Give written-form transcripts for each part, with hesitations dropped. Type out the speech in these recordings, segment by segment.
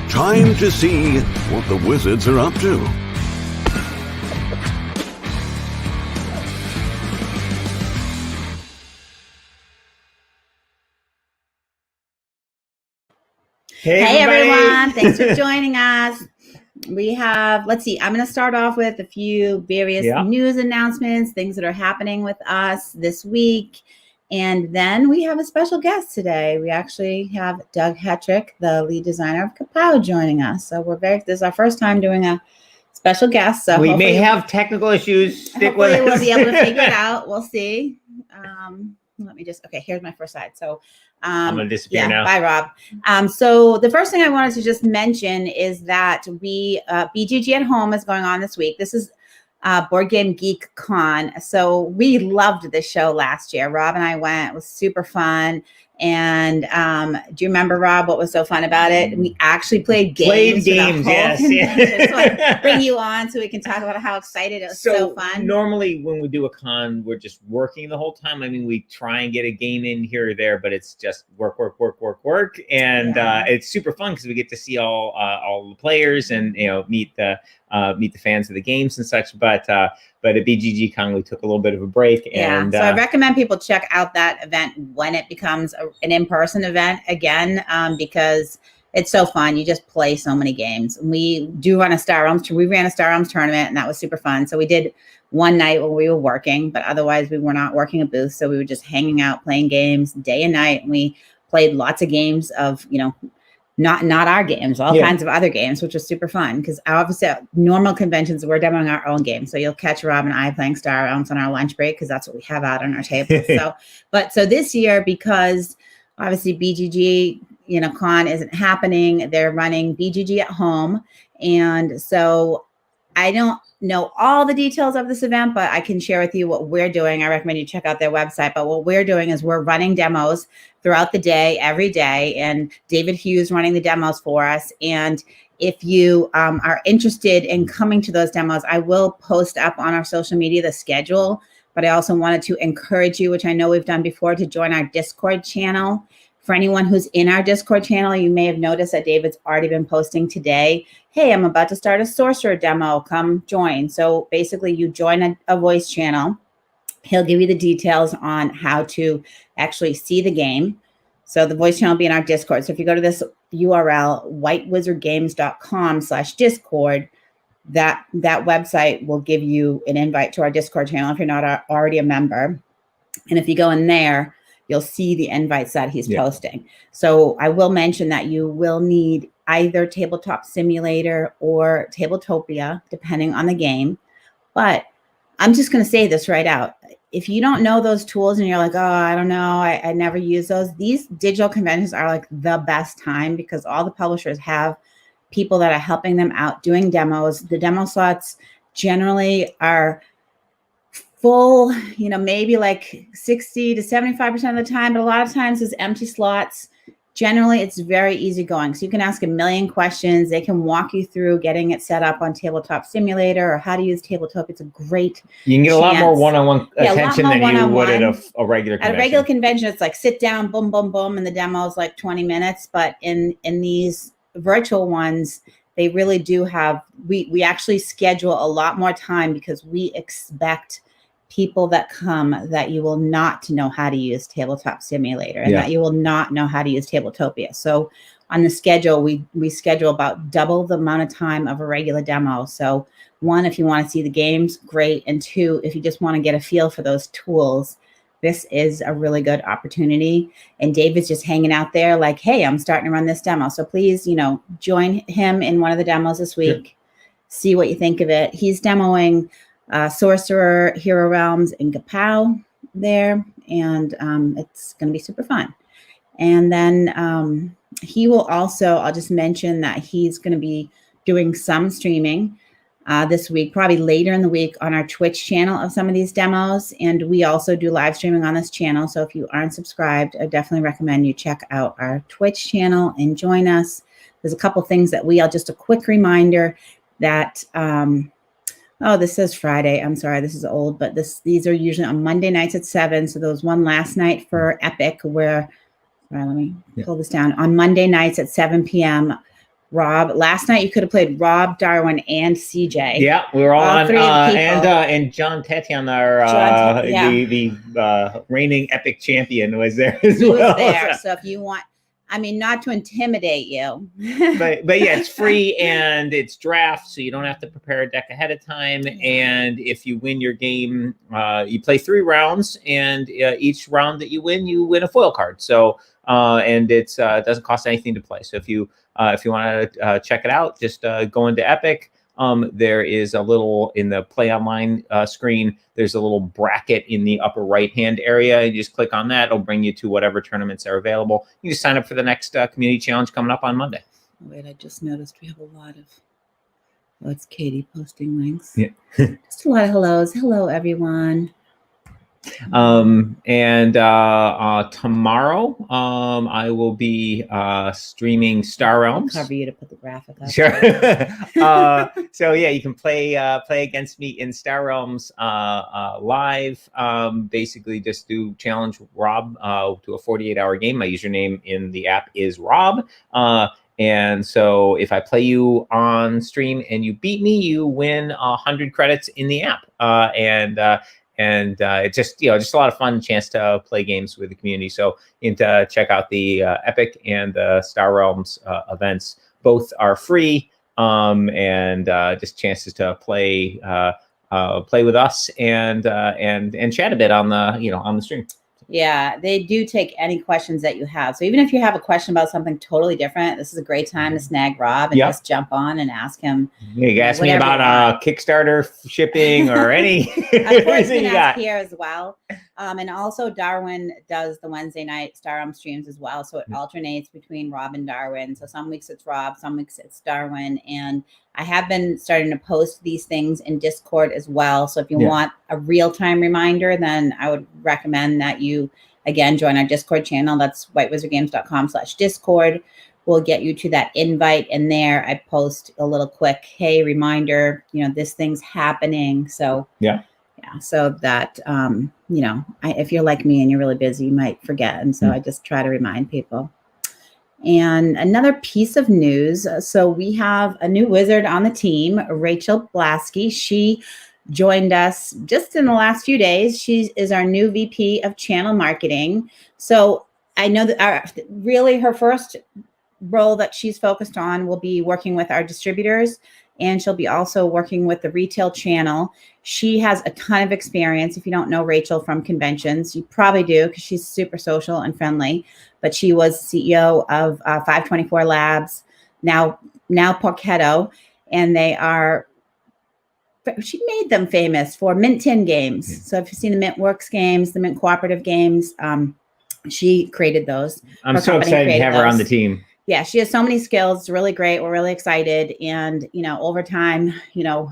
Time to see what the wizards are up to. Hey everyone, thanks for joining us. We have, let's see, I'm going to start off with a few various news announcements, things that are happening with us this week. And then we have a special guest today. We actually have Doug Hettrick, the lead designer of KAPOW, joining us. So this is our first time doing a special guest. So we may have technical issues. Stick with us. We'll be able to figure it out. We'll see. Let me just, okay, here's my first slide. So I'm going to disappear now. Bye, Rob. So the first thing I wanted to just mention is that BGG at Home is going on this week. This is Board Game Geek Con. So we loved this show last year. Rob and I went. It was super fun. And do you remember, Rob, what was so fun about it? We actually played games. Yes. So I bring you on so we can talk about how excited it was. So fun. Normally when we do a con, we're just working the whole time. I mean, we try and get a game in here or there, but it's just work. And it's super fun because we get to see all the players and, you know, meet the fans of the games and such. But at BGG Con, we took a little bit of a break. And so I recommend people check out that event when it becomes an in-person event again, because it's so fun. You just play so many games. We do run a Star Realms. We ran a Star Realms tournament, and that was super fun. So we did one night when we were working, but otherwise we were not working a booth. So we were just hanging out, playing games day and night. And we played lots of games of, you know, not our games, all kinds of other games, which was super fun because obviously at normal conventions, we're demoing our own games. So you'll catch Rob and I playing Star Realms on our lunch break because that's what we have out on our table. So this year, because obviously BGG, you know, Con isn't happening, they're running BGG at Home. And so I don't know all the details of this event, but I can share with you what we're doing. I recommend you check out their website. But what we're doing is we're running demos throughout the day, every day. And David Hughes running the demos for us. And if you are interested in coming to those demos, I will post up on our social media the schedule. But I also wanted to encourage you, which I know we've done before, to join our Discord channel. For anyone who's in our Discord channel, you may have noticed that David's already been posting today, hey, I'm about to start a sorcerer demo, come join. So basically you join a voice channel. He'll give you the details on how to actually see the game. So the voice channel will be in our Discord. So if you go to this URL, whitewizardgames.com/Discord, that website will give you an invite to our Discord channel if you're not already a member. And if you go in there, you'll see the invites that he's posting. So I will mention that you will need either Tabletop Simulator or Tabletopia, depending on the game. But I'm just going to say this right out. If you don't know those tools and you're like, oh, I don't know, I never use those, these digital conventions are like the best time because all the publishers have people that are helping them out doing demos. The demo slots generally are full, you know, maybe like 60 to 75% of the time, but a lot of times there's empty slots. Generally, it's very easy going. So you can ask a million questions. They can walk you through getting it set up on Tabletop Simulator or how to use Tabletop. It's a great You can get a lot more one-on-one attention than you would at a regular convention. At a regular convention, it's like sit down, boom, boom, boom, and the demo is like 20 minutes. But in these virtual ones, they really do have, we actually schedule a lot more time because we expect people that come that you will not know how to use Tabletop Simulator and that you will not know how to use Tabletopia. So on the schedule, we schedule about double the amount of time of a regular demo. So one, if you want to see the games, great. And two, if you just want to get a feel for those tools, this is a really good opportunity. And David's just hanging out there like, hey, I'm starting to run this demo. So please, you know, join him in one of the demos this week. See what you think of it. He's demoing Sorcerer, Hero Realms, and KAPOW there, and it's going to be super fun. And then he will also, I'll just mention that he's going to be doing some streaming this week, probably later in the week on our Twitch channel of some of these demos. And we also do live streaming on this channel. So if you aren't subscribed, I definitely recommend you check out our Twitch channel and join us. There's a couple things that just a quick reminder that, oh, this says Friday. I'm sorry, this is old, but these are usually on Monday nights at 7. So there was one last night for Epic where, let me pull this down. On Monday nights at 7 p.m., Rob. Last night you could have played Rob, Darwin, and CJ. Yeah, we were all on, three people. and John Tetian, our the reigning epic champion, was there as He well. was there. So if you want, I mean, not to intimidate you, but yeah, it's free and it's draft, so you don't have to prepare a deck ahead of time. And if you win your game, you play 3 rounds, and each round that you win a foil card. So and it doesn't cost anything to play. So if you want to check it out, just go into Epic. There is a little in the Play Online screen. There's a little bracket in the upper right-hand area. You just click on that. It'll bring you to whatever tournaments are available. You just sign up for the next community challenge coming up on Monday. Wait, I just noticed we have a lot of. Oh, it's Katie posting links. Yeah. Just a lot of hellos. Hello, everyone. And tomorrow, I will be streaming Star Realms. I'll cover you to put the graphic up. Sure. So yeah, you can play against me in Star Realms live. Basically, just do challenge Rob to a 48-hour game. My username in the app is Rob. And so if I play you on stream and you beat me, you win 100 credits in the app. And it's just a lot of fun, chance to play games with the community. So you can check out the Epic and the Star Realms events. Both are free, and just chances to play with us and chat a bit on the stream. Yeah, they do take any questions that you have. So even if you have a question about something totally different, this is a great time to snag Rob and just jump on and ask him. You can ask me about Kickstarter shipping or any. Of course, you can ask here as well. And also Darwin does the Wednesday night Star Realm streams as well. So it alternates between Rob and Darwin. So some weeks it's Rob, some weeks it's Darwin. And I have been starting to post these things in Discord as well. So if you want a real-time reminder, then I would recommend that you, again, join our Discord channel. That's whitewizardgames.com/Discord. We'll get you to that invite. And there I post a little quick, hey, reminder, this thing's happening. So so that, if you're like me and you're really busy, you might forget. And so I just try to remind people. And another piece of news. So we have a new wizard on the team, Rachel Blasky. She joined us just in the last few days. She is our new VP of Channel Marketing. So I know that really her first role that she's focused on will be working with our distributors, and she'll be also working with the retail channel. She has a ton of experience. If you don't know Rachel from conventions, you probably do, because she's super social and friendly. But she was CEO of 524 Labs, now Poketo, and she made them famous for Mint Tin games. So if you've seen the Mint Works games, the Mint Cooperative games, she created those. I'm so excited to have her on the team. Yeah, she has so many skills. It's really great. We're really excited. And, over time, if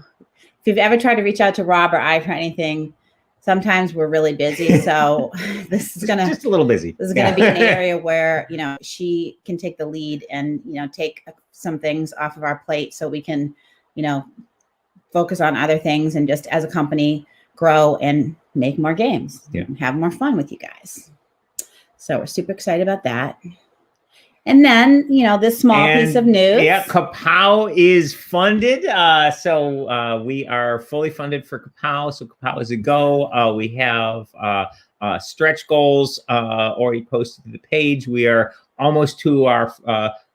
you've ever tried to reach out to Rob or I for anything, sometimes we're really busy. So this is just a little busy. This is going to be an area where, she can take the lead and, take some things off of our plate so we can, focus on other things and just as a company grow and make more games and have more fun with you guys. So we're super excited about that. And then, this small piece of news. Yeah, KAPOW is funded. So we are fully funded for KAPOW. So KAPOW is a go. We have stretch goals already posted to the page. We are almost to our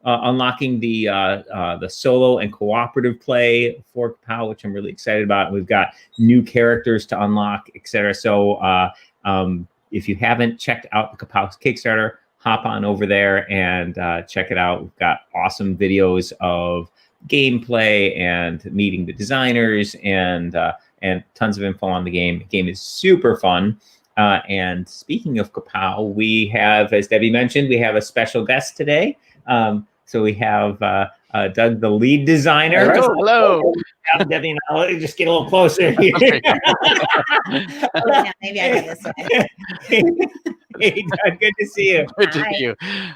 unlocking the solo and cooperative play for KAPOW, which I'm really excited about. And we've got new characters to unlock, etc. So if you haven't checked out the KAPOW Kickstarter, hop on over there and check it out. We've got awesome videos of gameplay and meeting the designers and tons of info on the game. The game is super fun. And speaking of KAPOW, we have, as Debbie mentioned, we have a special guest today. So we have Doug, the lead designer. Hello. Debbie, now just get a little closer here. Maybe I go this way. Hey, Doug, good to see you. Good to see you.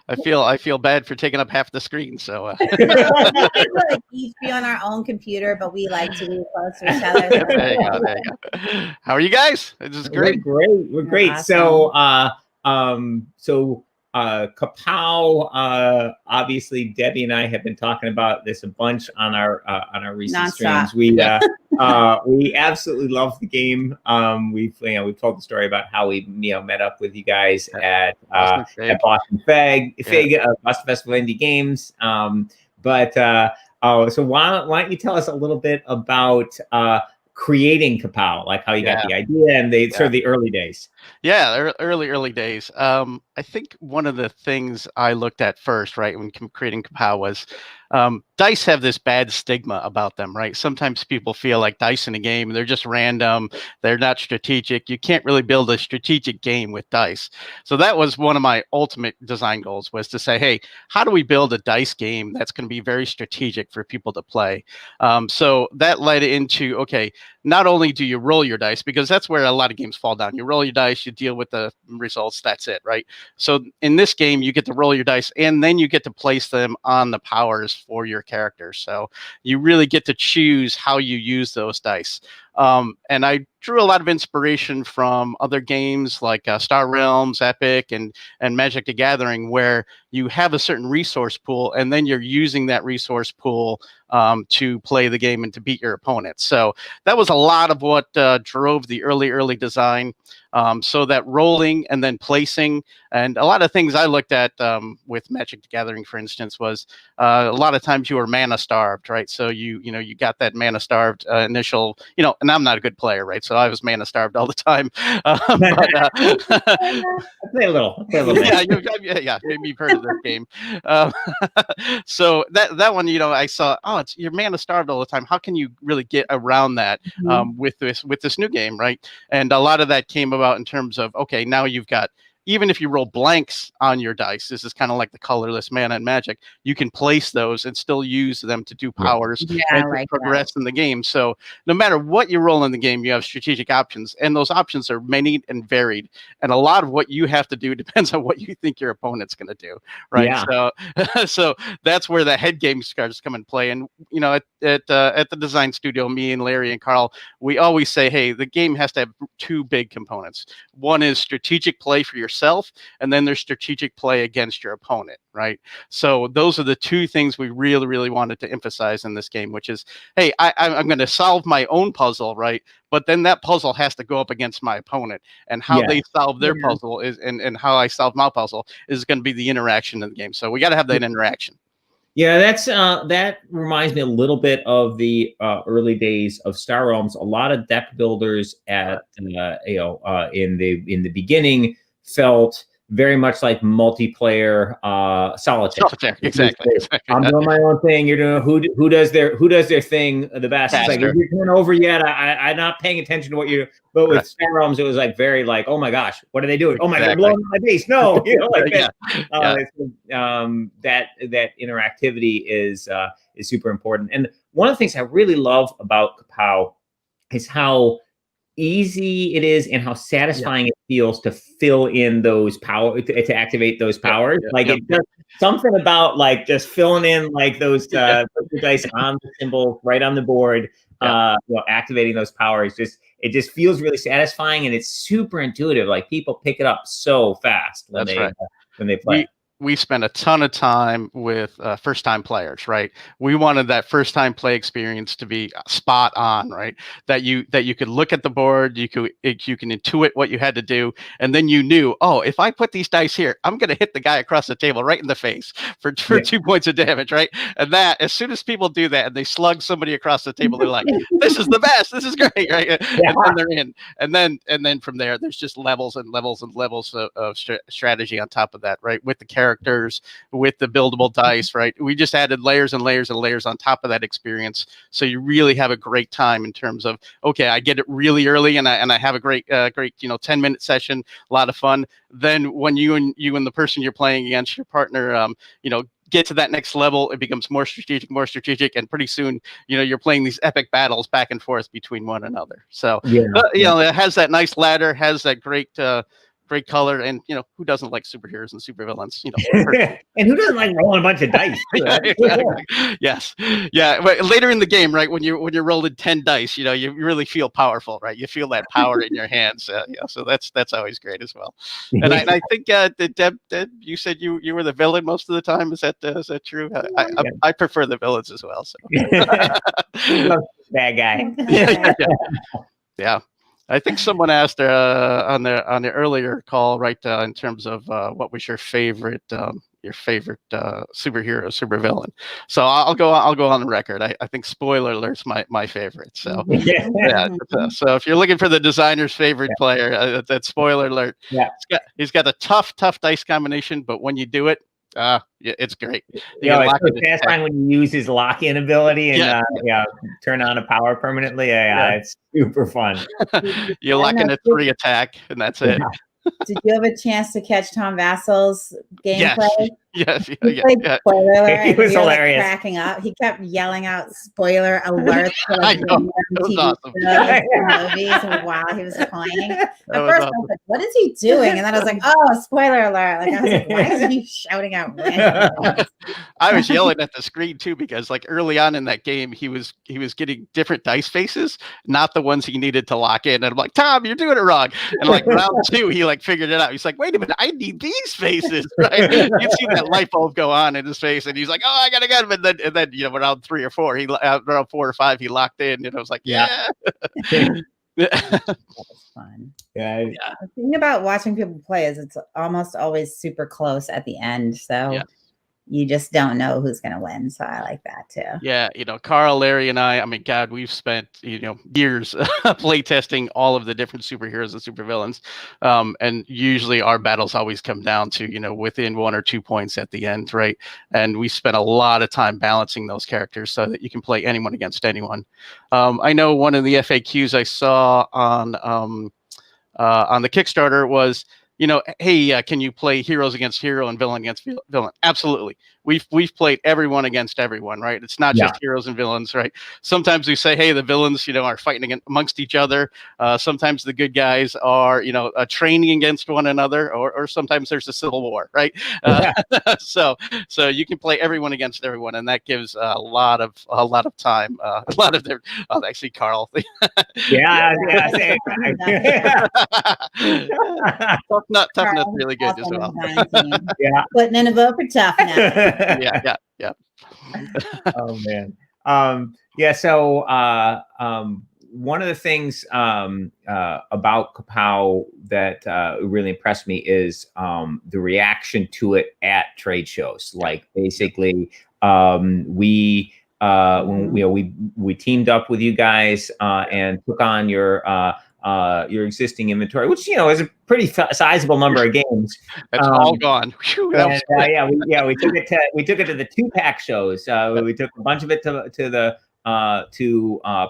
I feel bad for taking up half the screen. So we like each be on our own computer, but we like to be close to each other. There you go. How are you guys? This is great. We're great. Awesome. So KAPOW, obviously Debbie and I have been talking about this a bunch on our recent Nonstop. streams. We absolutely love the game. We've told the story about how we met up with you guys at Boston Boston Festival of Indie Games. So why don't you tell us a little bit about creating KAPOW, like how you got the idea and sort of the early days. Yeah, early days. I think one of the things I looked at first, right, when creating KAPOW was dice have this bad stigma about them, right? Sometimes people feel like dice in a game, they're just random, they're not strategic. You can't really build a strategic game with dice. So that was one of my ultimate design goals, was to say, hey, how do we build a dice game that's going to be very strategic for people to play? So that led into, okay, not only do you roll your dice, because that's where a lot of games fall down. You roll your dice, you deal with the results, that's it, right? So in this game, you get to roll your dice, and then you get to place them on the powers for your character. So you really get to choose how you use those dice. And I drew a lot of inspiration from other games like Star Realms, Epic, and Magic the Gathering, where you have a certain resource pool, and then you're using that resource pool to play the game and to beat your opponent. So that was a lot of what drove the early design. So that rolling and then placing, and a lot of things I looked at with Magic the Gathering, for instance, was a lot of times you were mana starved, right? So you got that mana starved initial, and I'm not a good player, right? So I was mana starved all the time. I play a little. Yeah, maybe you've heard of this game. So that one, I saw, you're mana starved all the time. How can you really get around that with this new game, right? And a lot of that came about in terms of, okay, now you've got, even if you roll blanks on your dice, this is kind of like the colorless mana in Magic, you can place those and still use them to do powers and to progress in the game. So no matter what you roll in the game, you have strategic options, and those options are many and varied. And a lot of what you have to do depends on what you think your opponent's going to do, right? Yeah. So that's where the head game starts to come into play. And at the design studio, me and Larry and Carl, we always say, hey, the game has to have two big components. One is strategic play for yourself, and then there's strategic play against your opponent, right? So those are the two things we really wanted to emphasize in this game, which is, hey, I'm going to solve my own puzzle, right? But then that puzzle has to go up against my opponent, and how they solve their puzzle is, and how I solve my puzzle is going to be the interaction in the game. So we got to have that interaction. Yeah, that reminds me a little bit of the early days of Star Realms. A lot of deck builders in the beginning felt very much like multiplayer solitaire. Exactly. I'm doing my own thing. You're doing who does their thing the best. It's like, if you're turn over yet, I'm not paying attention to what you. But with Star Realms, it was like very like, oh my gosh, what are they doing? Oh my god, they're blowing up my base. No, that interactivity is super important. And one of the things I really love about KAPOW is how easy it is and how satisfying it feels to fill in those to activate those powers. It's just something about like just filling in like those dice on the symbol right on the board, activating those powers. It just feels really satisfying, and it's super intuitive. Like, people pick it up so fast when they play. We spent a ton of time with first-time players, right? We wanted that first-time play experience to be spot on, right? That you could look at the board, you can intuit what you had to do, and then you knew, oh, if I put these dice here, I'm going to hit the guy across the table right in the face for 2 points of damage, right? And that, as soon as people do that and they slug somebody across the table, they're like, this is the best, this is great, right? And then they're in, and then from there, there's just levels and levels and levels of strategy on top of that, right? With the characters, with the buildable dice, right? We just added layers and layers and layers on top of that experience, so you really have a great time in terms of, okay, I get it really early, and I have a great 10-minute session, a lot of fun. Then when you and the person you're playing against, your partner, get to that next level, it becomes more strategic, and pretty soon, you're playing these epic battles back and forth between one another. So it has that nice ladder, has that great great color, and who doesn't like superheroes and supervillains? And who doesn't like rolling a bunch of dice? Yeah, exactly. Yes, yeah. But later in the game, right, when you're rolling 10 dice, you really feel powerful, right? You feel that power in your hands. So that's always great as well. And I think Deb, you said you were the villain most of the time. Is that true? I prefer the villains as well. So bad guy. Yeah. I think someone asked on the earlier call, right, in terms of what was your favorite superhero, supervillain. So I'll go on the record. I think spoiler alert's my favorite. So so if you're looking for the designer's favorite player, that spoiler alert. Yeah, he's got a tough dice combination, but when you do it, it's great. It's so satisfying when you use his lock-in ability and turn on a power permanently. It's super fun. You lock in a 3 attack, and that's it. Did you have a chance to catch Tom Vassel's gameplay? Yes. Spoiler alert. He was hilarious. Cracking up. He kept yelling out "spoiler alert" for I know. It was awesome. Movies while he was playing. At first, I was like, "What is he doing?" And then I was like, "Oh, spoiler alert!" Like I was like, "Why is he shouting out random things?" I was yelling at the screen too because, like, early on in that game, he was getting different dice faces, not the ones he needed to lock in. And I'm like, "Tom, you're doing it wrong." And like round 2, he like figured it out. He's like, "Wait a minute, I need these faces." Right? You see that light bulb go on in his face, and he's like, "Oh, I gotta get him." And then around 3 or 4, around 4 or 5, he locked in. And I was like, "Yeah." That was fun. Yeah. The thing about watching people play is it's almost always super close at the end. So you just don't know who's going to win. So I like that too. Yeah. Carl, Larry, and I mean, God, we've spent, years play testing all of the different superheroes and supervillains. And usually our battles always come down to, within 1 or 2 points at the end. Right. And we spent a lot of time balancing those characters so that you can play anyone against anyone. I know one of the FAQs I saw on the Kickstarter was, hey, can you play heroes against hero and villain against villain? Absolutely. We've played everyone against everyone, right? It's not just heroes and villains, right? Sometimes we say, hey, the villains, are fighting amongst each other. Sometimes the good guys are, training against one another, or sometimes there's a civil war, right? So you can play everyone against everyone, and that gives a lot of time. A lot of their, actually, Carl. Tough enough, really good as well. Putting in a vote for toughness. Yeah. Oh man. So one of the things about KAPOW that really impressed me is the reaction to it at trade shows. Like basically, we teamed up with you guys and took on your existing inventory, which is a pretty sizable number of games. That's all gone. Whew, and, we took it to the 2-pack shows. We took a bunch of it to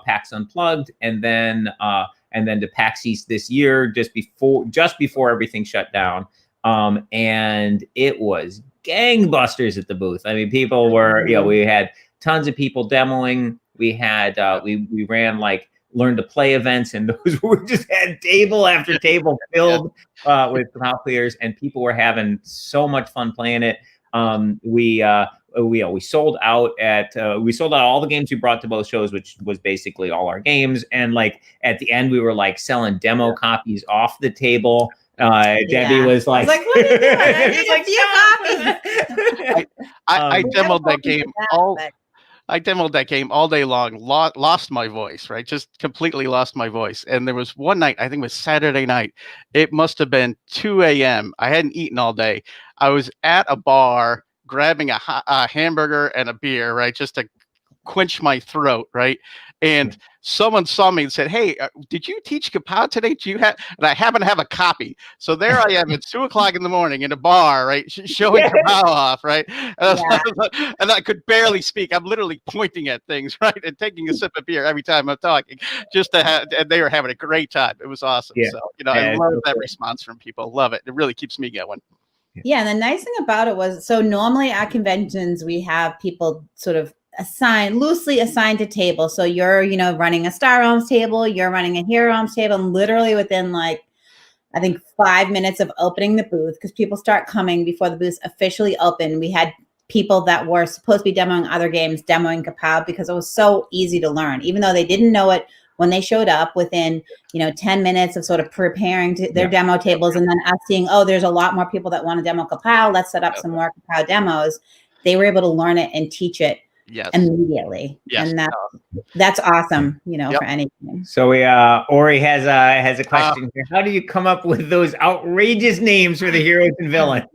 PAX Unplugged, and then to PAX East this year, just before everything shut down. And it was gangbusters at the booth. I mean, people were we had tons of people demoing. We had we ran like learn to play events, and those we just had table after table filled with KAPOW players, and people were having so much fun playing it. We sold out all the games we brought to both shows, which was basically all our games. And like at the end, we were like selling demo copies off the table. Debbie was like, "What are you doing? I need a few copies." I demoed that game I demoed that game all day long, lost my voice, right? Just completely lost my voice. And there was one night, I think it was Saturday night. It must have been 2 a.m. I hadn't eaten all day. I was at a bar grabbing a hamburger and a beer, right? Just to quench my throat, right? And someone saw me and said, "Hey, did you teach KAPOW today? Do you have?" And I happen to have a copy. So there I am at 2:00 in the morning in a bar, right, showing KAPOW off, right? And I could barely speak. I'm literally pointing at things, right, and taking a sip of beer every time I'm talking, just to have. And they were having a great time. It was awesome. Yeah. So I love that response from people. Love it. It really keeps me going. Yeah, and the nice thing about it was, so normally at conventions we have people sort of loosely assigned to tables. So you're, running a Star Realms table, you're running a Hero Realms table, and literally within like I think 5 minutes of opening the booth, because people start coming before the booths officially open. We had people that were supposed to be demoing other games demoing KAPOW because it was so easy to learn, even though they didn't know it when they showed up. Within 10 minutes of sort of preparing their demo tables, and then us seeing, oh, there's a lot more people that want to demo KAPOW, let's set up some more KAPOW demos. They were able to learn it and teach it immediately. Yes. And that's awesome, for anything. So Ori has a question here. How do you come up with those outrageous names for the heroes and villains?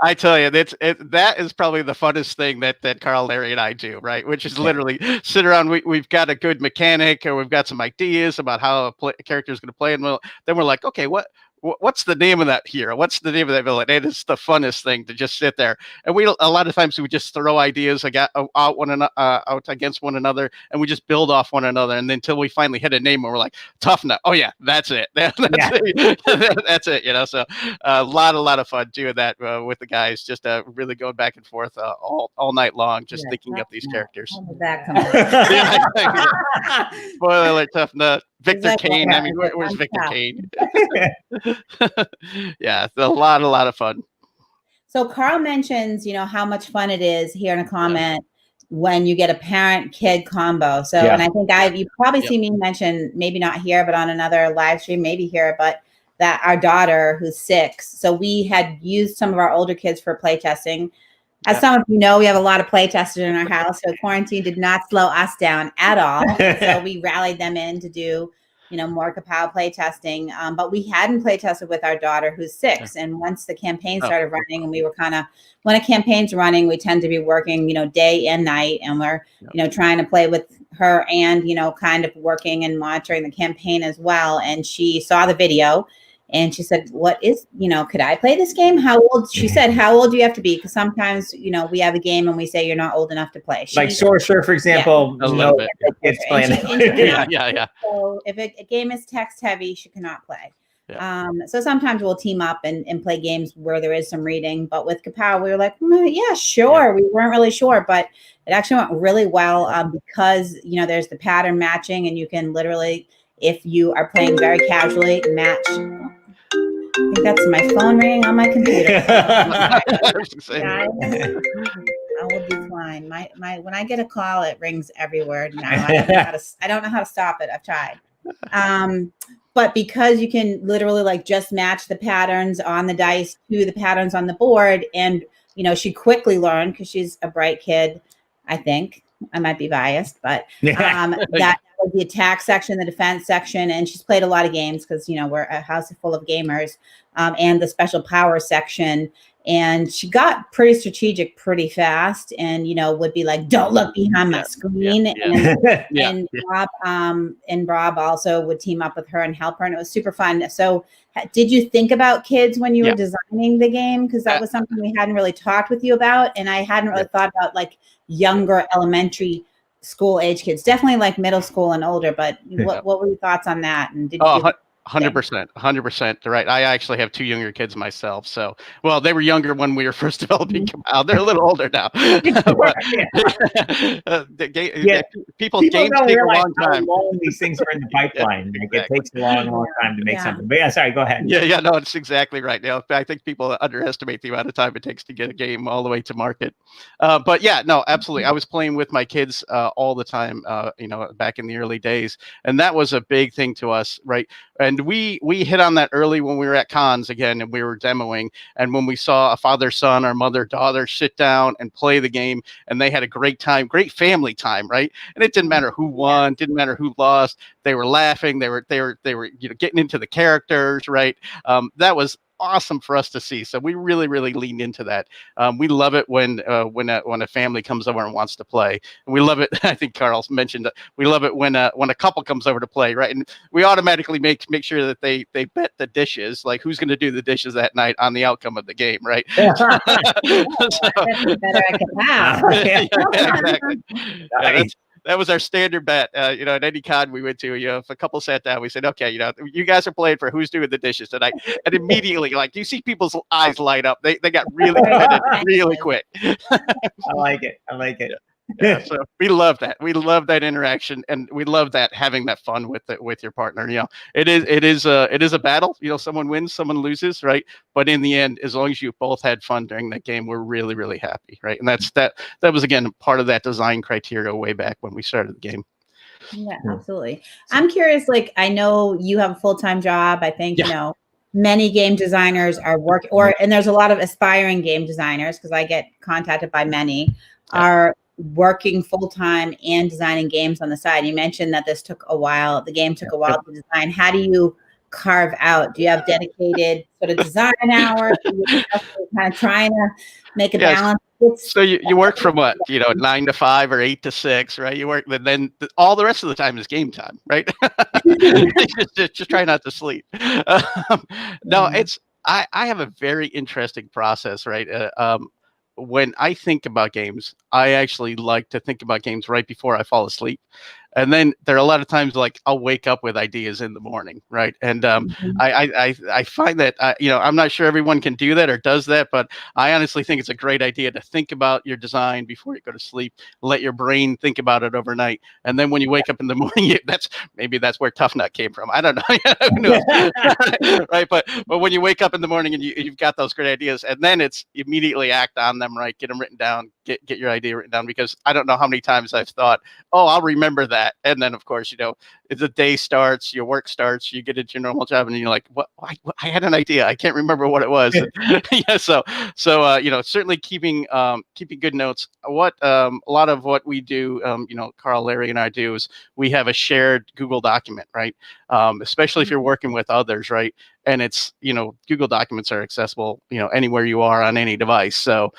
I tell you, that is probably the funnest thing that Carl, Larry, and I do, right? Which is literally sit around. We've got a good mechanic, or we've got some ideas about how a character is going to play, and then we're like, okay, what's the name of that hero? What's the name of that villain? And it's the funnest thing to just sit there. And a lot of times we just throw ideas out against one another, and we just build off one another. And then until we finally hit a name, and we're like, Tough Nut. Oh yeah, that's it. That's it. So a lot of fun doing that with the guys. Just really going back and forth all night long, just thinking up these characters. Spoiler alert, Tough Nut. Victor Kane. I mean, where's Victor Kane? Yeah, it's a lot of fun. So Carl mentions, how much fun it is here in a comment when you get a parent-kid combo. So, and I think you probably see me mention, maybe not here, but on another live stream, maybe here, but that our daughter, who's 6, so we had used some of our older kids for playtesting. As some of you know, we have a lot of play testers in our house, so quarantine did not slow us down at all. So we rallied them in to do, more KAPOW play testing. But we hadn't play tested with our daughter, who's 6. And once the campaign started running, and we were when a campaign's running, we tend to be working, day and night, and we're, trying to play with her and, kind of working and monitoring the campaign as well. And she saw the video. And she said, what is, could I play this game? How old? She said, how old do you have to be? Because sometimes, we have a game and we say you're not old enough to play. Like Sorcerer, for example. A little bit. It's playing. Yeah. So if a game is text heavy, she cannot play. So sometimes we'll team up and play games where there is some reading. But with KAPOW, we were like, yeah, sure. We weren't really sure, but it actually went really well because, there's the pattern matching, and you can literally, if you are playing very casually, match. I think that's my phone ringing on my computer. I will be fine. My when I get a call, it rings everywhere now. I don't know how to stop it. I've tried. But because you can literally just match the patterns on the dice to the patterns on the board, and she quickly learned, because she's a bright kid, I think. I might be biased, but that was the attack section, the defense section, and she's played a lot of games because we're a house full of gamers, and the special power section. And she got pretty strategic pretty fast, and would be like, "Don't look behind my screen." And Rob also would team up with her and help her, and it was super fun. So, did you think about kids when you were designing the game? Because that was something we hadn't really talked with you about, and I hadn't really thought about younger elementary school age kids. Definitely middle school and older. But what were your thoughts on that? And did you? 100%. Right. I actually have 2 younger kids myself. So, well, they were younger when we were first developing KAPOW. They're a little older now. People games don't take a realize long time. how long these things are in the pipeline. It takes a long time to make something. But sorry, go ahead. Yeah, no, it's exactly right. I think people underestimate the amount of time it takes to get a game all the way to market. But yeah, no, absolutely. I was playing with my kids all the time, back in the early days, and that was a big thing to us, right? And we hit on that early when we were at cons again, and we were demoing. And when we saw a father-son or mother-daughter sit down and play the game, and they had a great time, great family time, right? And it didn't matter who won, didn't matter who lost. They were laughing. They were getting into the characters, right? That was awesome for us to see. So we really leaned into that. We love it when a family comes over and wants to play, and we love it. I think Carl's mentioned that we love it when a couple comes over to play, right? And we automatically make sure that they bet the dishes, like who's going to do the dishes that night on the outcome of the game, right? Exactly. That was our standard bet. At any con we went to, if a couple sat down, we said, okay, you guys are playing for who's doing the dishes tonight. And immediately, you see people's eyes light up. They got really committed really quick. I like it. Yeah, so we love that. We love that interaction, and we love that having that fun with your partner. It is a battle. Someone wins, someone loses, right? But in the end, as long as you both had fun during that game, we're really, really happy, right? And that was again part of that design criteria way back when we started the game. Yeah, absolutely. I'm curious, like, I know you have a full-time job. I think, many game designers are working, and there's a lot of aspiring game designers, because I get contacted by many, are working full-time and designing games on the side. You mentioned that this took a while. The game took a while to design. How do you carve out? Do you have dedicated sort of design hours? Are you kind of trying to make a balance? So you work from what, 9 to 5 or 8 to 6, right? You work, then all the rest of the time is game time, right? just try not to sleep. No, I have a very interesting process, right? When I think about games, I actually like to think about games right before I fall asleep. And then there are a lot of times like I'll wake up with ideas in the morning, right? And I find that I'm not sure everyone can do that or does that, but I honestly think it's a great idea to think about your design before you go to sleep. Let your brain think about it overnight, and then when you wake up in the morning, maybe that's where Tough Nut came from. I don't know, who knows? Right? But when you wake up in the morning and you've got those great ideas, and then it's immediately act on them, right? Get them written down, get your idea written down, because I don't know how many times I've thought, oh, I'll remember that. And then, of course, the day starts, your work starts, you get into your normal job, and you're like, what? I had an idea. I can't remember what it was. So certainly keeping good notes. What a lot of what we do, Carl, Larry, and I do is we have a shared Google document, right? Especially if you're working with others, right? And it's, Google documents are accessible, anywhere you are on any device. So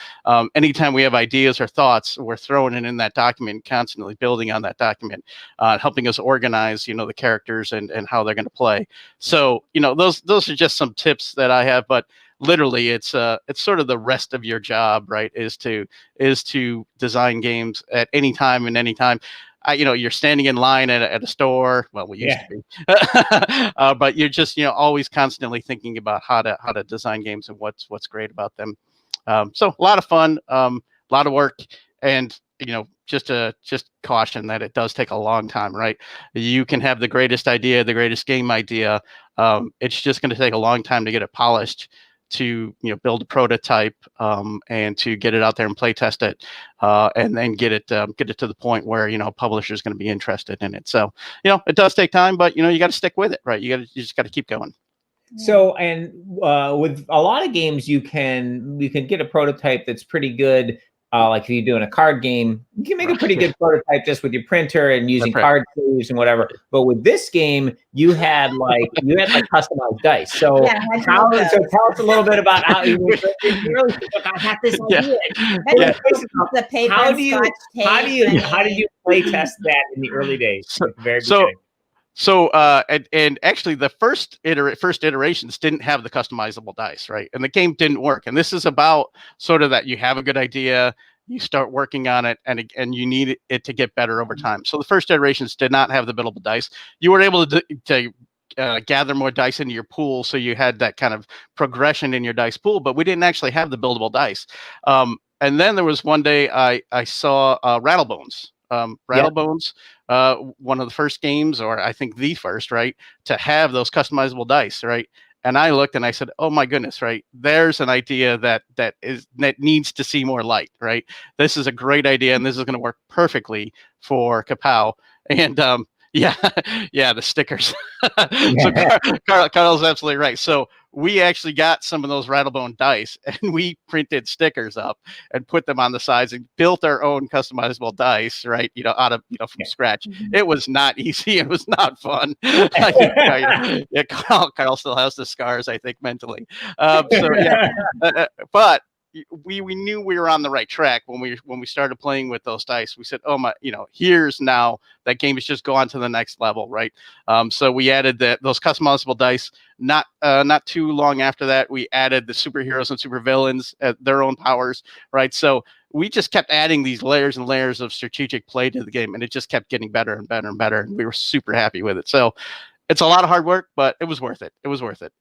anytime we have ideas or thoughts, we're throwing it in that document, constantly building on that document, helping us organize, the characters and how they're going to play. So, those are just some tips that I have, but literally it's sort of the rest of your job, right? Is to design games at any time and any time. You're standing in line at a store. Well, we used to be, but you're just, always constantly thinking about how to design games and what's great about them. So a lot of fun, a lot of work, and just caution that it does take a long time, right? You can have the greatest idea, the greatest game idea. It's just going to take a long time to get it polished, to build a prototype, and to get it out there and play test it, and then get it to the point where a publisher is going to be interested in it. So it does take time, but you got to stick with it, right? You just got to keep going. So, and with a lot of games, you can get a prototype that's pretty good. Like if you're doing a card game, you can make a pretty good prototype just with your printer and using card sleeves and whatever. But with this game, you had customized dice. So tell us a little bit about how you really I have this idea. How did you play test that in the early days? So and actually the first iterations didn't have the customizable dice, right? And the game didn't work. And this is about sort of that you have a good idea, you start working on it, and you need it to get better over time. So the first iterations did not have the buildable dice. You were able to gather more dice into your pool, so you had that kind of progression in your dice pool, but we didn't actually have the buildable dice. And then there was one day I saw Rattlebones. Rattlebones, one of the first games, or I think the first, right, to have those customizable dice, right? And I looked and I said, oh my goodness, right? There's an idea that needs to see more light, right? This is a great idea, and this is going to work perfectly for KAPOW. And the stickers. So Carl's absolutely right. So we actually got some of those Rattlebone dice, and we printed stickers up and put them on the sides and built our own customizable dice, right? Out of from scratch. It was not easy. It was not fun. I think, Carl still has the scars, I think, mentally. But we knew we were on the right track when we started playing with those dice. We said, oh my, here's now that game has just gone to the next level, right? So we added those customizable dice. Not too long after that, we added the superheroes and supervillains at their own powers, right? So we just kept adding these layers and layers of strategic play to the game, and it just kept getting better and better and better. And we were super happy with it. So it's a lot of hard work, but it was worth it. It was worth it.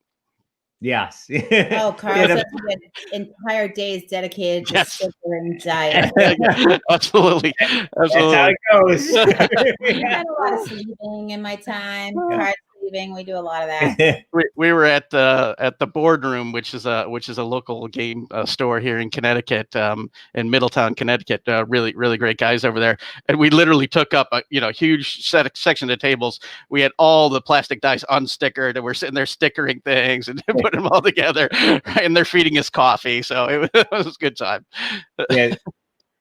Yes. Oh, Carl says we had entire days dedicated to Yes. sticker and diet. Absolutely. That's how it goes. I had a lot of sleeping in my time. Card sleeping. We do a lot of that. We were at the Boardroom, which is a local game store here in Connecticut, in Middletown, Connecticut. Really great guys over there, and we literally took up a huge section of tables. We had all the plastic dice unstickered, and we're sitting there stickering things and putting them all together, right? And they're feeding us coffee, so it was a good time. Yeah.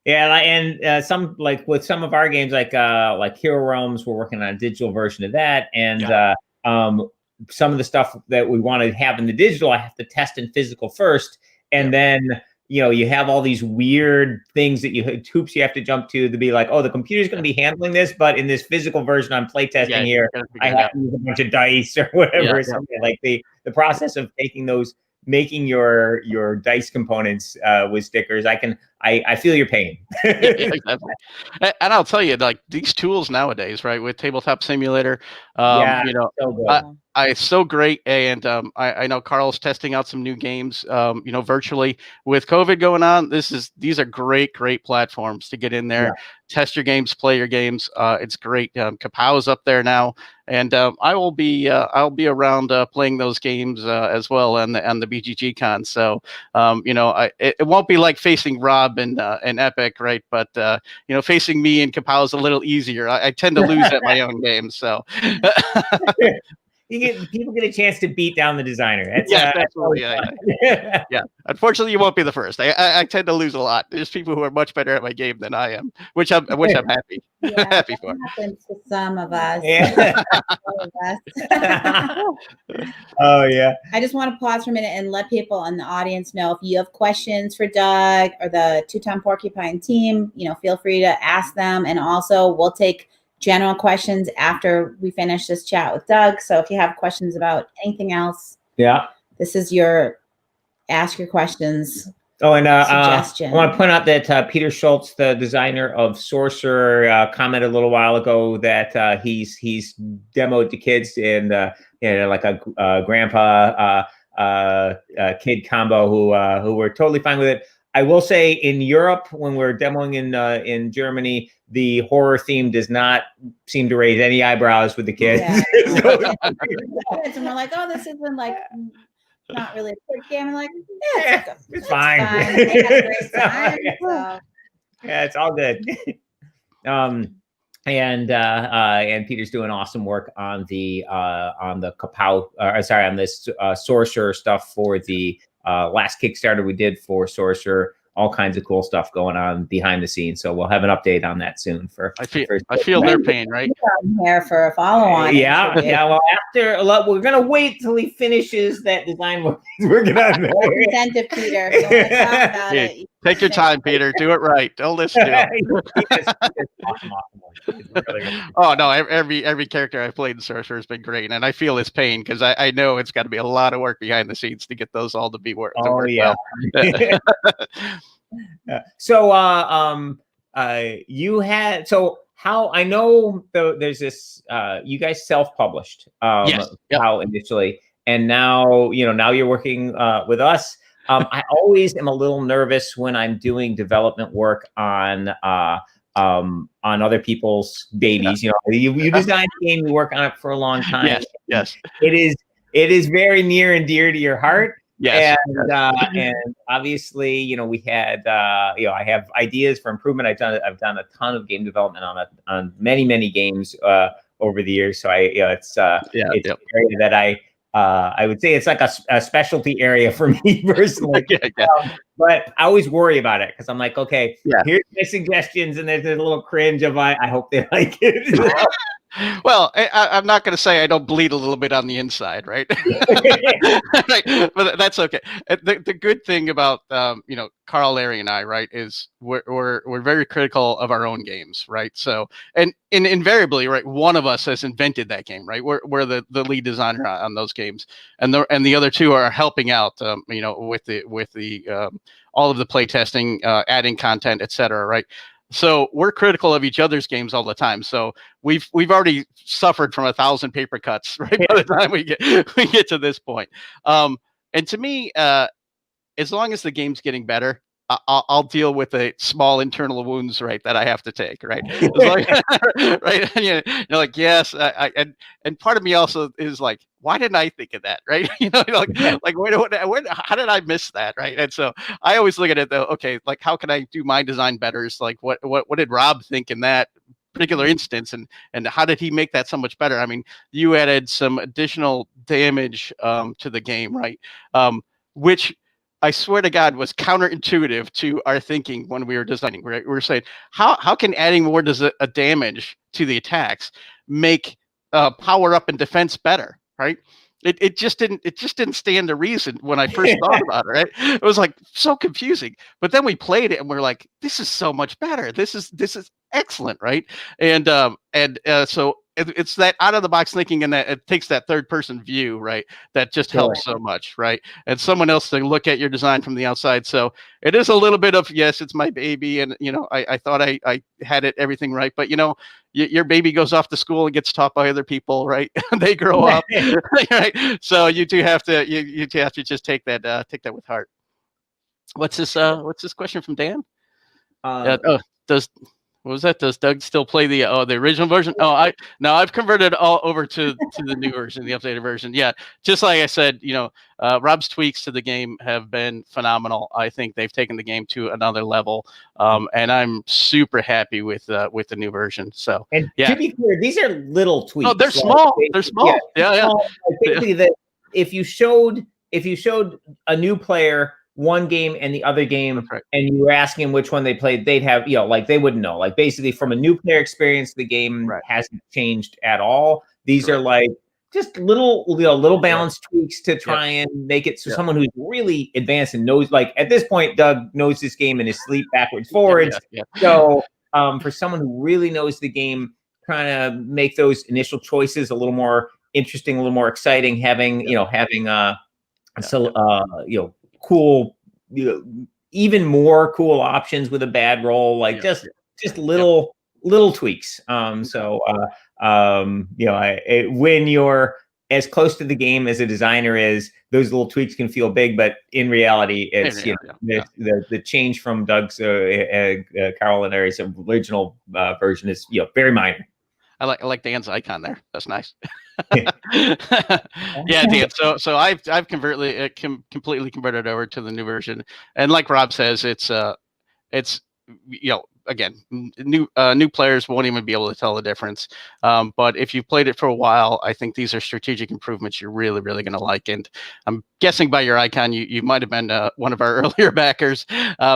Yeah, and some like with some of our games, like Hero Realms, we're working on a digital version of that, and some of the stuff that we want to have in the digital, I have to test in physical first, and then you have all these weird things that hoops you have to jump to be like, oh, the computer's going to be handling this, but in this physical version, I'm playtesting here. I have to use a bunch of dice or whatever. Something like the process of making your dice components with stickers. I feel your pain. Exactly. And I'll tell you, like these tools nowadays, right, with Tabletop Simulator, so good. it's so great. And I know Carl's testing out some new games, virtually with COVID going on. These are great platforms to get in there, test your games, play your games. It's great. KAPOW is up there now, and I'll be around playing those games as well on the BGG con. So it won't be like facing Rob and Epic, right? But facing me and KAPOW is a little easier. I tend to lose at my own games, so. People get a chance to beat down the designer. Absolutely. Yeah. Unfortunately, you won't be the first. I tend to lose a lot. There's people who are much better at my game than I am, which I'm happy. Yeah, happy for. Happens to some of us. Oh yeah. I just want to pause for a minute and let people in the audience know if you have questions for Doug or the Two-Ton Porcupine team. Feel free to ask them, and also we'll take general questions after we finish this chat with Doug. So if you have questions about anything else, this is your ask your questions. Oh, and suggestion. I want to point out that Peter Schultz, the designer of Sorcerer, commented a little while ago that he's demoed to kids in like a grandpa kid combo who were totally fine with it. I will say in Europe, when we're demoing in Germany, the horror theme does not seem to raise any eyebrows with the kids. Yeah. And we're like, oh, this isn't like not really a quick game. I'm like, it's fine. They had a great time. So. Yeah, it's all good. And Peter's doing awesome work on the KAPOW, on this Sorcerer stuff for the last Kickstarter we did for Sorcerer. All kinds of cool stuff going on behind the scenes. So we'll have an update on that soon. I feel their pain, right? Here for a follow-on. Yeah. Well, we're gonna wait till he finishes that design work he's working on. Incentive, Peter. If you want to talk about it. Take your time, Peter. Do it right. Don't listen to him. Awesome. Really oh no, every character I've played in Sorcerer has been great, and I feel his pain because I know it's got to be a lot of work behind the scenes to get those all to work. Well. So you had how I know there's this you guys self-published how initially, and now you're working with us. I always am a little nervous when I'm doing development work on other people's babies. You design a game, you work on it for a long time. Yes. It is very near and dear to your heart. Yes. And obviously, we had I have ideas for improvement. I've done a ton of game development on many games over the years. So it's an area that I would say it's like a specialty area for me personally. But I always worry about it because I'm like, okay, here's my suggestions, and there's a little cringe of I hope they like it. Well, I'm not going to say I don't bleed a little bit on the inside, right? Right. But that's okay. The good thing about Carl, Larry, and I, right, is we're very critical of our own games, right? So and invariably, right, one of us has invented that game, right? We're the lead designer on those games, and the other two are helping out, with the all of the play testing, adding content, etc. Right. So we're critical of each other's games all the time. So we've already suffered from 1,000 paper cuts right by the time we get to this point. And to me, as long as the game's getting better, I'll deal with the small internal wounds, right, that I have to take, right? As long, right? And you're like, yes, and part of me also is like, why didn't I think of that, right? Like how did I miss that, right? And so I always look at it though, okay, like how can I do my design better? It's like what did Rob think in that particular instance, and how did he make that so much better? I mean, you added some additional damage to the game, right? Which I swear to God was counterintuitive to our thinking when we were designing. Right? We were saying, how can adding more a damage to the attacks make power up and defense better? Right? It just didn't stand to reason when I first thought about it. Right? It was like so confusing. But then we played it and we're like, this is so much better. This is excellent, right? And so it's that out of the box thinking, and that it takes that third person view, right? That just helps so much, right? And someone else to look at your design from the outside. So it is a little bit of, yes, it's my baby, and I thought I had everything right, but your baby goes off to school and gets taught by other people, right? They grow up, right? So you do have to you have to just take that with heart. What's this question from Dan? What was that? Does Doug still play the original version? Oh, I've converted all over to the new version, the updated version. Yeah, just like I said, Rob's tweaks to the game have been phenomenal. I think they've taken the game to another level, and I'm super happy with the new version. So, and to be clear, these are little tweaks. Oh, they're small. They're small. Yeah. Basically, that if you showed a new player one game and the other game, right, and you were asking which one they played, they'd have, like they wouldn't know. Like basically from a new player experience, the game hasn't changed at all. These are like just little balance tweaks to try and make it so someone who's really advanced and knows, like at this point, Doug knows this game in his sleep backwards, forwards. So for someone who really knows the game, trying to make those initial choices a little more interesting, a little more exciting, having cool, even more cool options with a bad roll, like just little tweaks. When you're as close to the game as a designer is, those little tweaks can feel big, but in reality, it's the change from Doug's Carl and Larry's original version is very minor. I like Dan's icon there. That's nice. Yeah, Dan. So I've completely converted over to the new version, and like Rob says, it's again, new players won't even be able to tell the difference. But if you've played it for a while, I think these are strategic improvements you're really, really going to like. And I'm guessing by your icon, you might have been one of our earlier backers.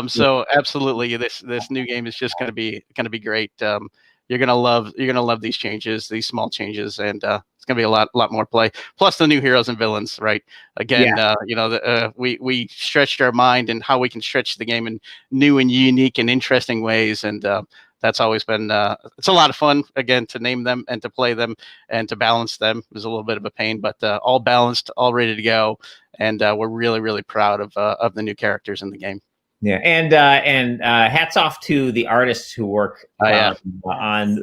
So absolutely, this new game is just going to be great. You're gonna love these changes, these small changes, and it's gonna be a lot more play. Plus the new heroes and villains, right? Again, we stretched our mind and how we can stretch the game in new and unique and interesting ways, and that's always been it's a lot of fun. Again, to name them and to play them and to balance them was a little bit of a pain, but all balanced, all ready to go, and we're really, really proud of the new characters in the game. Yeah, and hats off to the artists who work on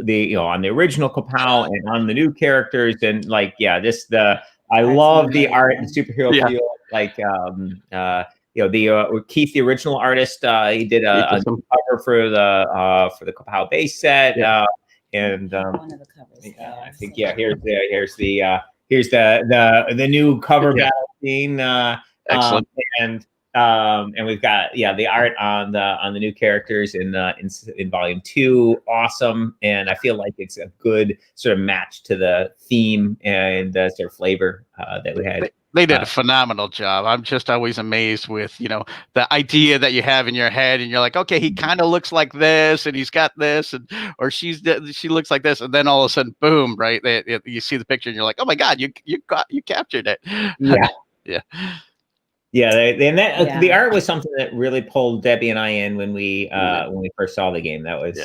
the original KAPOW and on the new characters, and I love the art and superhero feel. Like Keith, the original artist, he did a cover for the KAPOW base set, and one of the covers. I think here's the new cover battle scene. Excellent. And we've got the art on the new characters in volume 2, awesome, and I feel like it's a good sort of match to the theme and the sort of flavor that we had. They did a phenomenal job. I'm just always amazed with the idea that you have in your head, and you're like, okay, he kind of looks like this, and he's got this, or she looks like this, and then all of a sudden, boom, right? You see the picture, and you're like, oh my God, you captured it. Yeah. The art was something that really pulled Debbie and I in when we first saw the game. That was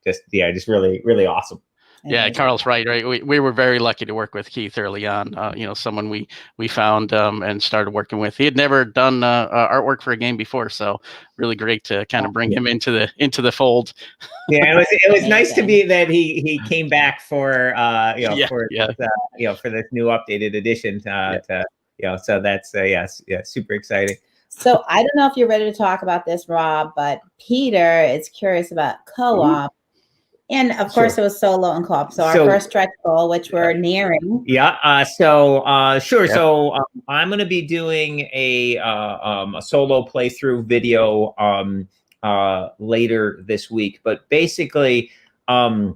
just really, really awesome. Yeah, Carl's right. We were very lucky to work with Keith early on. Someone we found and started working with. He had never done artwork for a game before, so really great to kind of bring him into the fold. Yeah, it was nice to be that he came back for for this new updated edition to so that's super exciting. So I don't know if you're ready to talk about this, Rob, but Peter is curious about co-op. And of course, it was solo and co-op. So our first stretch goal, which we're nearing. Yeah. Sure. Yeah. So I'm going to be doing a solo playthrough video later this week. But basically, we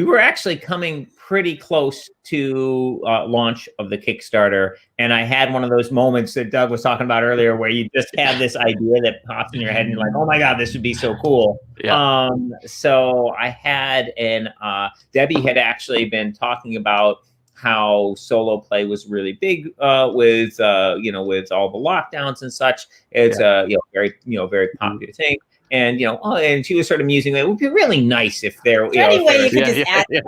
were actually coming pretty close to launch of the Kickstarter, and I had one of those moments that Doug was talking about earlier, where you just have this idea that pops in your head, and you're like, "Oh my God, this would be so cool!" Yeah. So I had, Debbie had actually been talking about how solo play was really big with all the lockdowns and such. It's very popular thing. And and she was sort of musing that it would be really nice if there. Anyway, you could just add it.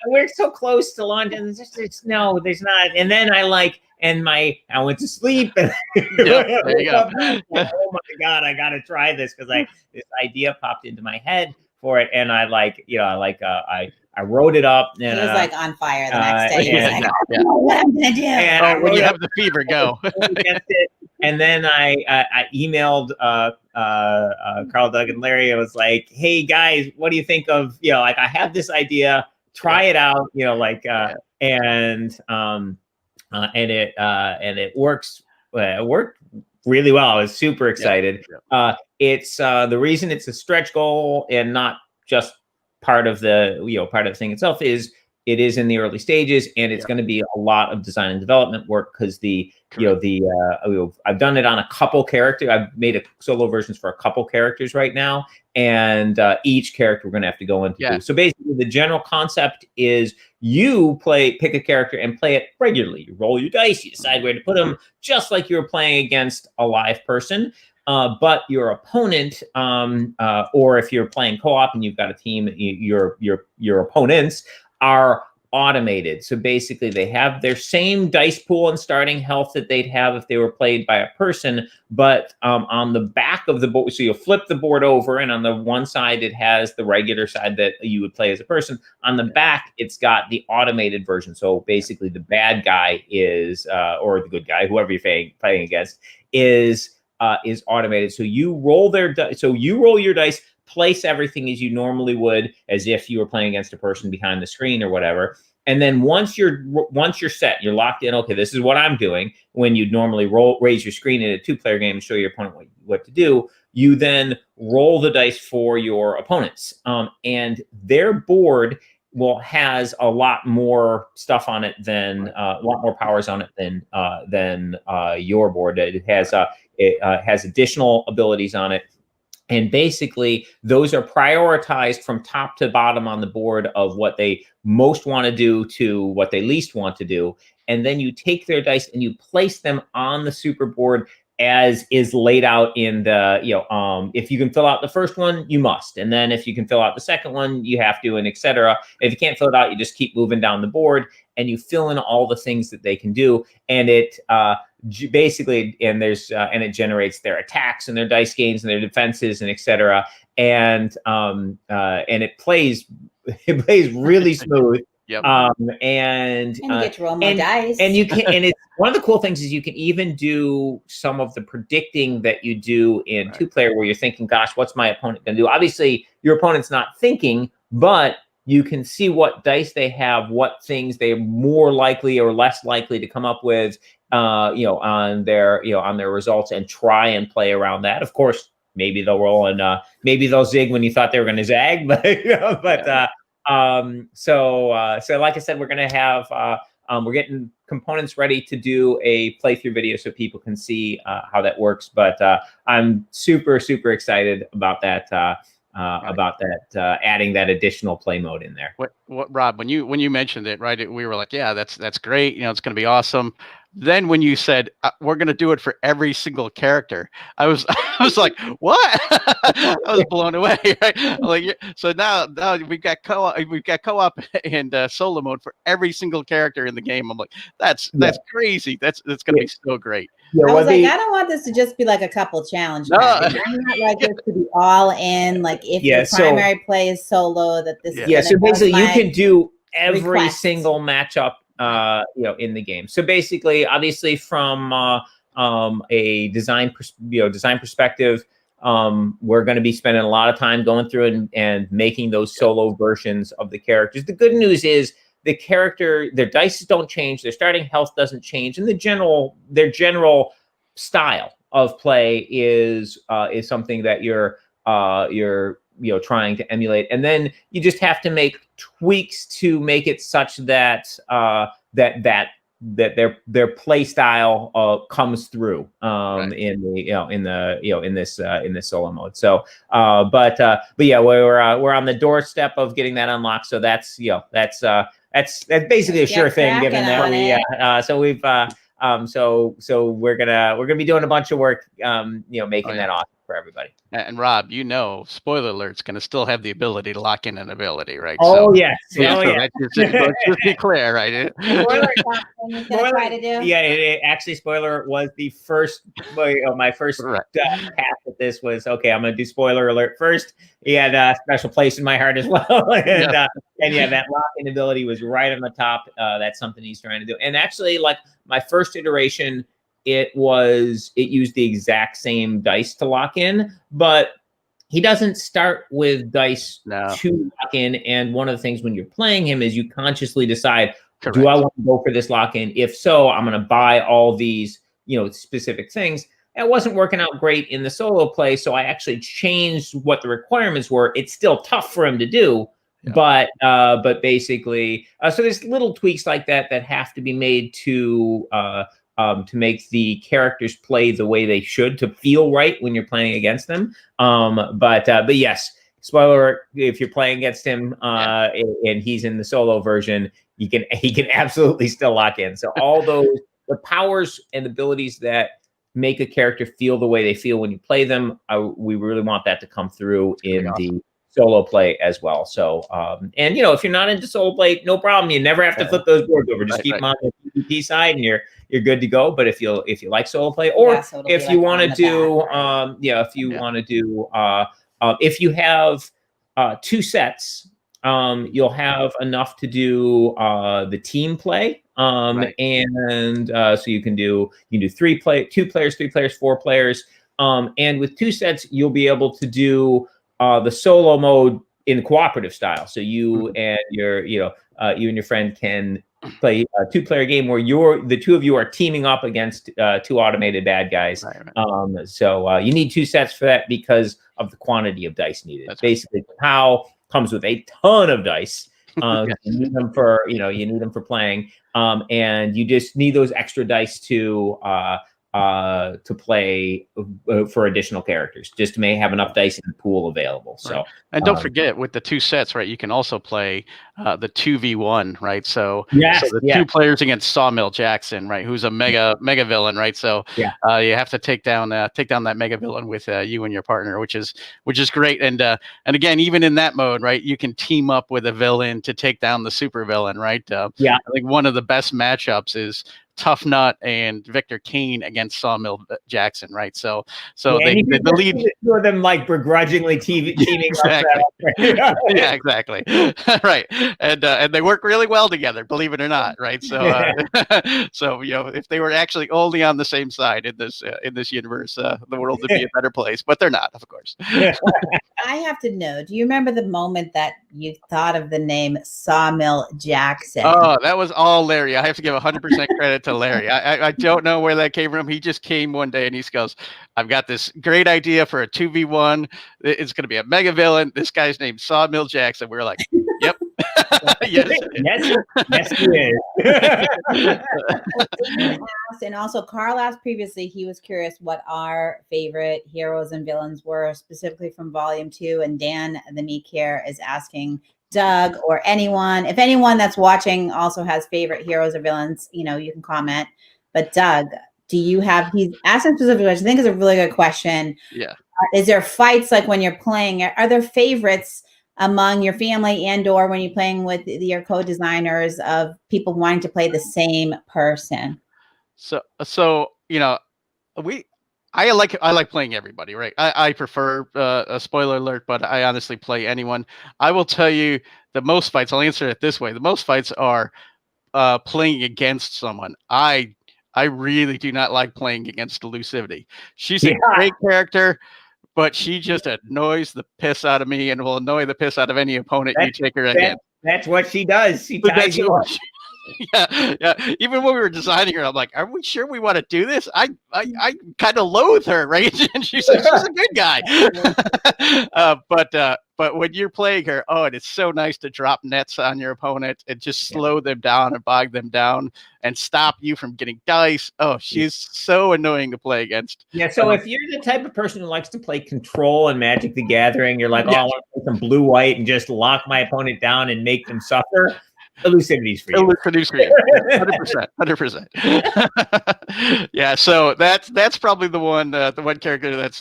We're so close to launch, and there's not. And then I went to sleep. And there you go. Oh my God, I got to try this because this idea popped into my head for it, and I wrote it up. And it was on fire the next day. What I'm gonna do? And when you have the fever, go. And then I emailed Carl, Doug, and Larry. I was like, "Hey guys, what do you think of I have this idea. Try it out. And it works. It worked really well. I was super excited. It's the reason it's a stretch goal and not just part of the part of the thing itself is it is in the early stages, and it's going to be a lot of design and development work because I've done it on a couple characters. I've made solo versions for a couple characters right now, and each character we're going to have to go into. Yeah. So basically, the general concept is you pick a character and play it regularly. You roll your dice, you decide where to put them, just like you were playing against a live person. But your opponent, or if you're playing co-op and you've got a team, your opponents are automated. So basically they have their same dice pool and starting health that they'd have if they were played by a person, but on the back of the board, so you'll flip the board over, and on the one side it has the regular side that you would play as a person. On the back, it's got the automated version. So basically the bad guy is, or the good guy, whoever you're playing against, is automated. So you roll your dice, place everything as you normally would, as if you were playing against a person behind the screen or whatever. And then once you're set, you're locked in. Okay, this is what I'm doing. When you'd normally raise your screen in a 2-player game and show your opponent what to do, you then roll the dice for your opponents, and their board has a lot more stuff on it than a lot more powers on it than your board. It has additional abilities on it. And basically, those are prioritized from top to bottom on the board of what they most want to do to what they least want to do. And then you take their dice and you place them on the super board as is laid out in the, if you can fill out the first one, you must. And then if you can fill out the second one, you have to, and etc. If you can't fill it out, you just keep moving down the board and you fill in all the things that they can do. And it basically, and it generates their attacks and their dice gains and their defenses and etc. And it plays really smooth. Yep. And you get to roll more dice. And you can, and it's one of the cool things is you can even do some of the predicting that you do in 2-player, where you're thinking, gosh, what's my opponent going to do? Obviously, your opponent's not thinking, but you can see what dice they have, what things they're more likely or less likely to come up with, on their results, and try and play around that. Of course, maybe they'll roll and maybe they'll zig when you thought they were going to zag, but so like I said, we're going to have we're getting components ready to do a playthrough video so people can see how that works. But I'm super excited about that. Adding that additional play mode in there. What Rob, when you mentioned it, right? We were like, yeah, that's great. It's going to be awesome. Then when you said we're going to do it for every single character, I was like, what? I was blown away. Right? Like, so now we've got co-op and solo mode for every single character in the game. I'm like, that's crazy. That's going to be so great. I was like, I don't want this to just be like a couple challenge. No. I not like this to be all in. Like if your primary play is solo, that this is so basically you can do every Requests. single matchup, in the game. So basically, obviously, from a design perspective, we're going to be spending a lot of time going through and making those solo versions of the characters. The good news is their dice don't change, their starting health doesn't change, and their general style of play is something that you're trying to emulate, and then you just have to make tweaks to make it such that that their play style comes through in this solo mode. So but yeah, we're on the doorstep of getting that unlocked. So that's basically a sure thing, given that so we've so we're gonna be doing a bunch of work making that awesome for everybody. And Rob, spoiler alert's going to still have the ability to lock in an ability, right? Oh, yes. Let's just be clear, right? Spoiler try to do. Yeah, actually, spoiler was the first. My first pass at this was okay. I'm going to do spoiler alert first. He had a special place in my heart as well, and that lock-in ability was right on the top. That's something he's trying to do. And actually, like my first iteration, it used the exact same dice to lock in, but he doesn't start with dice to lock in. And one of the things when you're playing him is you consciously decide, do I want to go for this lock in? If so, I'm going to buy all these, specific things. It wasn't working out great in the solo play, so I actually changed what the requirements were. It's still tough for him to do, but basically, so there's little tweaks like that have to be made to make the characters play the way they should, to feel right when you're playing against them. But yes, spoiler: if you're playing against him and he's in the solo version, he can absolutely still lock in. So all the powers and abilities that make a character feel the way they feel when you play them, we really want that to come through in the solo play as well. So and if you're not into solo play, no problem. You never have to flip those boards over. Just keep them on the PvP side, and you're good to go. But if you like solo play, or if you want to do if you have 2 sets, you'll have enough to do the team play. And so you can do 2 players, 3 players, 4 players. And with 2 sets, you'll be able to do the solo mode in cooperative style. So you and you and your friend can play a 2-player game where the 2 of you are teaming up against 2 automated bad guys. So you need 2 sets for that because of the quantity of dice needed. Basically, KAPOW comes with a ton of dice. You need them for playing, and you just need those extra dice to play for additional characters, just to have enough dice in the pool available. So, and don't forget, with the 2 sets, right, you can also play the 2v1, right? So, 2 players against Sawmill Jackson, right, who's a mega villain, right? So you have to take down that mega villain with you and your partner, which is great. And again, even in that mode, right, you can team up with a villain to take down the super villain, right? I think one of the best matchups is Tough Nut and Victor Kane against Sawmill Jackson, right? So the lead, the 2 of them like begrudgingly teaming exactly. Yeah, exactly. Right. And they work really well together, believe it or not, right? So so if they were actually only on the same side in this universe, the world would be a better place, but they're not, of course. I have to know, do you remember the moment that you thought of the name Sawmill Jackson? Oh, that was all Larry. I have to give 100% credit to Larry. I don't know where that came from. He just came one day and he goes, I've got this great idea for a 2v1. It's going to be a mega villain. This guy's named Sawmill Jackson. We were like, yep. Yes, he is. And also Carl asked previously, he was curious what our favorite heroes and villains were, specifically from Volume 2. And Dan, the Meek here, is asking Doug or anyone, if anyone that's watching also has favorite heroes or villains, you can comment. But Doug, do you have, he's asking specific question, I think is a really good question. Yeah. Is there fights, like when you're playing, are there favorites among your family and or when you're playing with your co-designers of people wanting to play the same person? So I like playing everybody, right? I prefer a spoiler alert, but I honestly play anyone. I will tell you the most fights. I'll answer it this way: the most fights are playing against someone. I really do not like playing against Elusivity. She's a great character, but she just annoys the piss out of me and will annoy the piss out of any opponent you take her against. That's what she does. She ties you up. Yeah. Even when we were designing her, I'm like, "Are we sure we want to do this?" I kind of loathe her, right? And she's like, "She's a good guy." But when you're playing her, oh, and it's so nice to drop nets on your opponent and just slow them down and bog them down and stop you from getting dice. Oh, she's so annoying to play against. Yeah, so if you're the type of person who likes to play Control and Magic the Gathering, you're like, oh, I want to play some blue-white and just lock my opponent down and make them suffer. Elusivity's for you. Elusivity's for you. 100%. Yeah, so that's probably the one character that's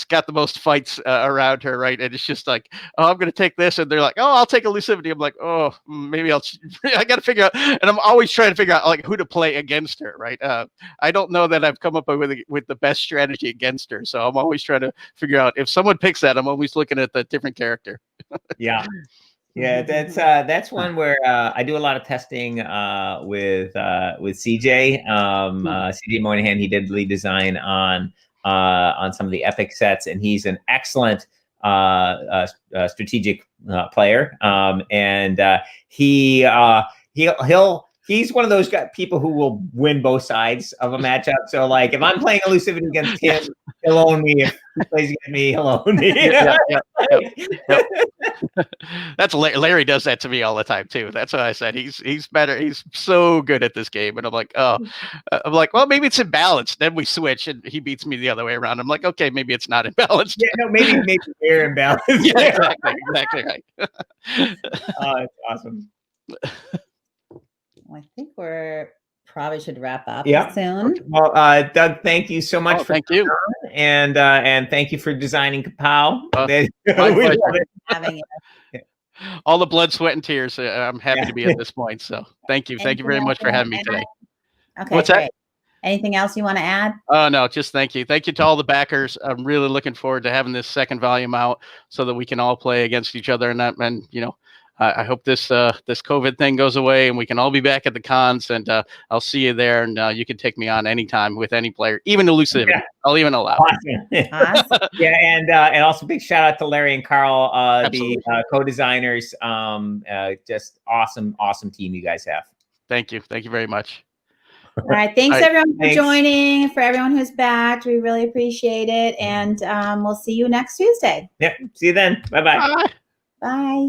got the most fights around her, right? And it's just like, oh, I'm gonna take this, and they're like, oh, I'll take Elusivity. I'm like, oh, maybe I got to figure out, and I'm always trying to figure out like who to play against her, right? I don't know that I've come up with the best strategy against her, so I'm always trying to figure out if someone picks that, I'm always looking at the different character. Yeah. Yeah, that's one where I do a lot of testing with CJ. CJ Moynihan, he did lead design on some of the Epic sets, and he's an excellent strategic player. And he's one of those people who will win both sides of a matchup. So like if I'm playing Elusivity against him, he'll own me. If he plays against me, he'll own me. Yep. That's Larry does that to me all the time too. That's what I said. He's better. He's so good at this game, and I'm like, well, maybe it's imbalanced. Then we switch, and he beats me the other way around. I'm like, okay, maybe it's not imbalanced. Yeah, no, maybe they're imbalanced. Yeah, exactly right. Oh, it's awesome. Well, I think we're probably should wrap up Okay. soon. Well, Doug, thank you so much for thank you, and thank you for designing KAPOW. Having it. All the blood, sweat, and tears. I'm happy to be at this point. So thank you very much for having me today. Okay, what's great. that? Anything else you want to add? Oh, no, just thank you. Thank you to all the backers. I'm really looking forward to having this second volume out so that we can all play against each other. And you know, I hope this COVID thing goes away and we can all be back at the cons, and I'll see you there, and you can take me on anytime with any player, even Elusivity. Yeah. I'll even allow it. Awesome. Yeah, and also big shout out to Larry and Carl, the co-designers. Just awesome team you guys have. Thank you very much. All right, thanks everyone for joining. For everyone who's back, we really appreciate it, and we'll see you next Tuesday. Yep, see you then. Bye-bye. Bye.